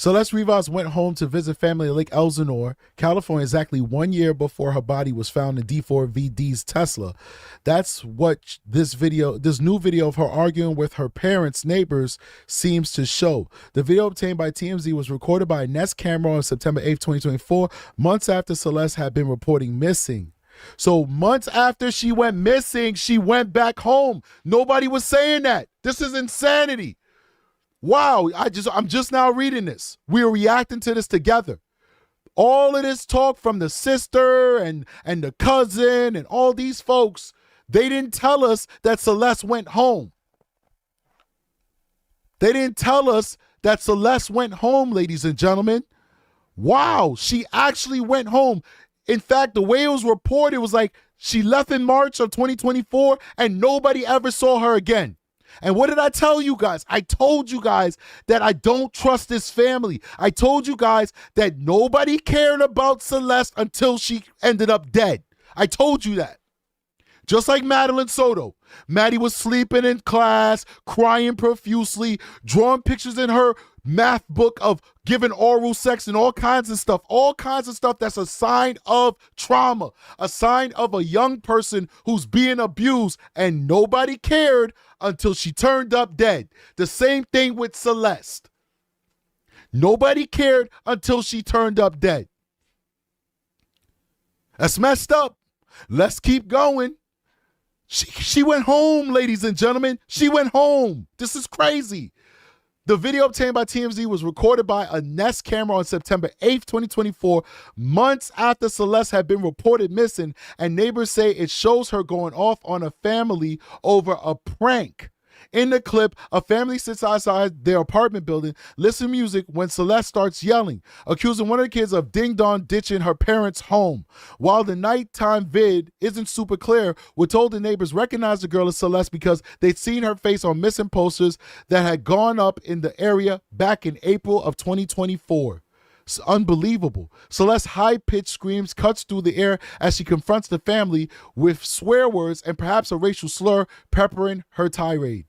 Celeste Rivas went home to visit family in Lake Elsinore, California, exactly 1 year before her body was found in D4VD's Tesla. That's what this new video of her arguing with her parents' neighbors seems to show. The video obtained by TMZ was recorded by a Nest camera on September 8th, 2024, months after Celeste had been reporting missing. So months after she went missing, she went back home. Nobody was saying that. This is insanity. Wow, I'm just now reading this. We are reacting to this together. All of this talk from the sister and the cousin and all these folks, they didn't tell us that Celeste went home. They didn't tell us that Celeste went home, ladies and gentlemen. Wow, she actually went home. In fact, the way it was reported was like she left in March of 2024 and nobody ever saw her again. And what did I tell you guys? I told you guys that I don't trust this family. I told you guys that nobody cared about Celeste until she ended up dead. I told you that. Just like Madeline Soto. Maddie was sleeping in class, crying profusely, drawing pictures in her math book of giving oral sex and all kinds of stuff that's a sign of trauma, a sign of a young person who's being abused, and nobody cared until she turned up dead. The same thing with Celeste. Nobody cared until she turned up dead. That's messed up. Let's keep going. She went home, ladies and gentlemen. She went home. This is crazy. The video obtained by TMZ was recorded by a Nest camera on September 8th, 2024, months after Celeste had been reported missing, and neighbors say it shows her going off on a family over a prank. In the clip, a family sits outside their apartment building, listens to music when Celeste starts yelling, accusing one of the kids of ding-dong ditching her parents' home. While the nighttime vid isn't super clear, we're told the neighbors recognized the girl as Celeste because they'd seen her face on missing posters that had gone up in the area back in April of 2024. It's unbelievable. Celeste's high-pitched screams cuts through the air as she confronts the family with swear words and perhaps a racial slur peppering her tirade.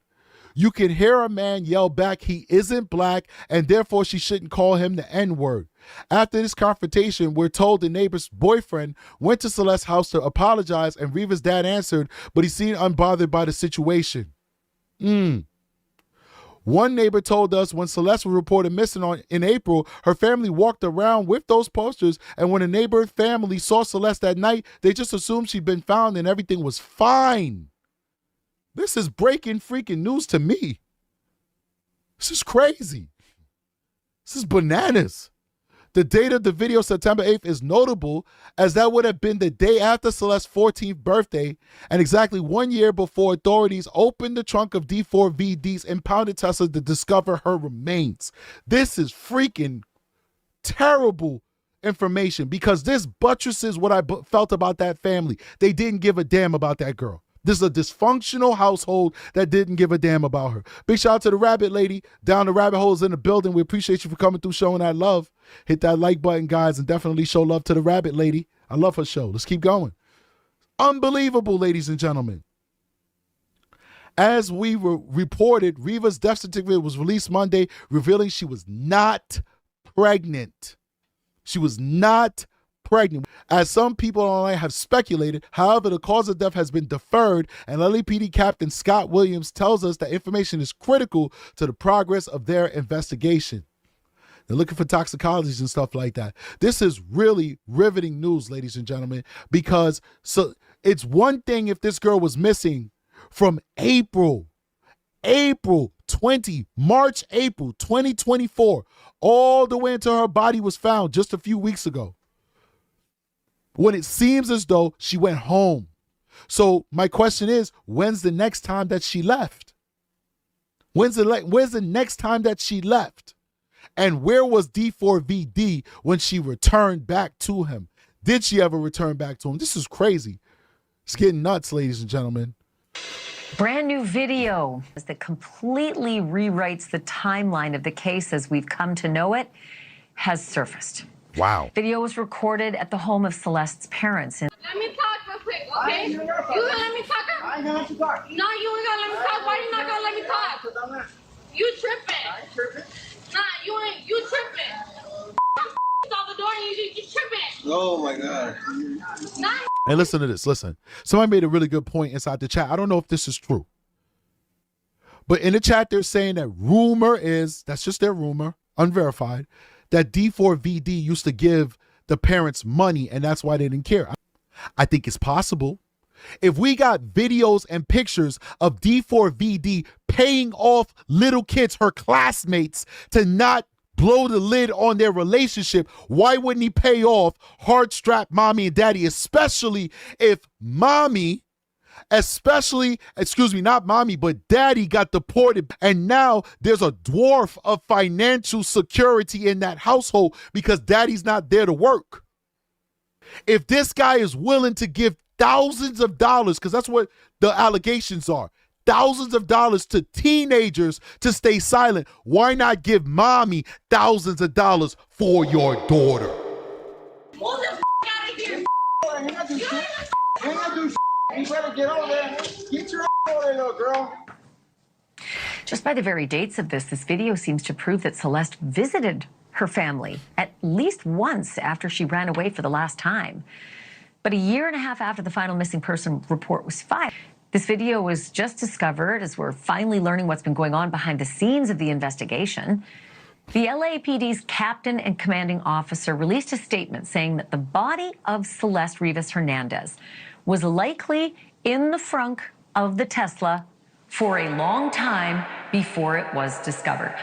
You can hear a man yell back he isn't black and therefore she shouldn't call him the N-word. After this confrontation, we're told the neighbor's boyfriend went to Celeste's house to apologize and Riva's dad answered, but he seemed unbothered by the situation. One neighbor told us when Celeste was reported missing in April, her family walked around with those posters, and when the neighbor family saw Celeste that night, they just assumed she'd been found and everything was fine. This is breaking freaking news to me. This is crazy. This is bananas. The date of the video, September 8th, is notable as that would have been the day after Celeste's 14th birthday and exactly 1 year before authorities opened the trunk of D4VD's impounded Tesla to discover her remains. This is freaking terrible information because this buttresses what I felt about that family. They didn't give a damn about that girl. This is a dysfunctional household that didn't give a damn about her. Big shout out to the rabbit lady. Down the rabbit holes in the building. We appreciate you for coming through, showing that love. Hit that like button, guys, and definitely show love to the rabbit lady. I love her show. Let's keep going. Unbelievable, ladies and gentlemen. As we reported, Riva's death certificate was released Monday, revealing she was not pregnant. She was not pregnant. As some people online have speculated, however, the cause of death has been deferred, and LAPD Captain Scott Williams tells us that information is critical to the progress of their investigation. They're looking for toxicologies and stuff like that. This is really riveting news, ladies and gentlemen, because it's one thing if this girl was missing from March, April 2024, all the way until her body was found just a few weeks ago, when it seems as though she went home. So my question is, when's the next time that she left? When's the next time that she left? And where was D4VD when she returned back to him? Did she ever return back to him? This is crazy. It's getting nuts, ladies and gentlemen. Brand new video that completely rewrites the timeline of the case as we've come to know it has surfaced. Wow. Video was recorded at the home of Celeste's parents. Let me talk real quick, okay? You gonna let me talk? I know what you talk. No, you ain't gonna let me talk. Why you not gonna let me talk? You tripping. I ain't tripping. Nah, You tripping. Salvador, you tripping. Oh my God. Not And listen to this. Listen, somebody made a really good point inside the chat. I don't know if this is true, but in the chat, they're saying that rumor is, that's just their rumor, unverified, that D4VD used to give the parents money and that's why they didn't care. I think it's possible. If we got videos and pictures of D4VD paying off little kids, her classmates, to not blow the lid on their relationship, why wouldn't he pay off hard-strapped mommy and daddy, especially if mommy, not mommy, but daddy got deported and now there's a dwarf of financial security in that household because daddy's not there to work. If this guy is willing to give thousands of dollars, because that's what the allegations are, thousands of dollars to teenagers to stay silent, why not give mommy thousands of dollars for your daughter? move the out of here. You better get over there. Get your over there, little girl. Just by the very dates of this video seems to prove that Celeste visited her family at least once after she ran away for the last time. But a year and a half after the final missing person report was filed, this video was just discovered as we're finally learning what's been going on behind the scenes of the investigation. The LAPD's captain and commanding officer released a statement saying that the body of Celeste Rivas Hernandez was likely in the frunk of the Tesla for a long time before it was discovered.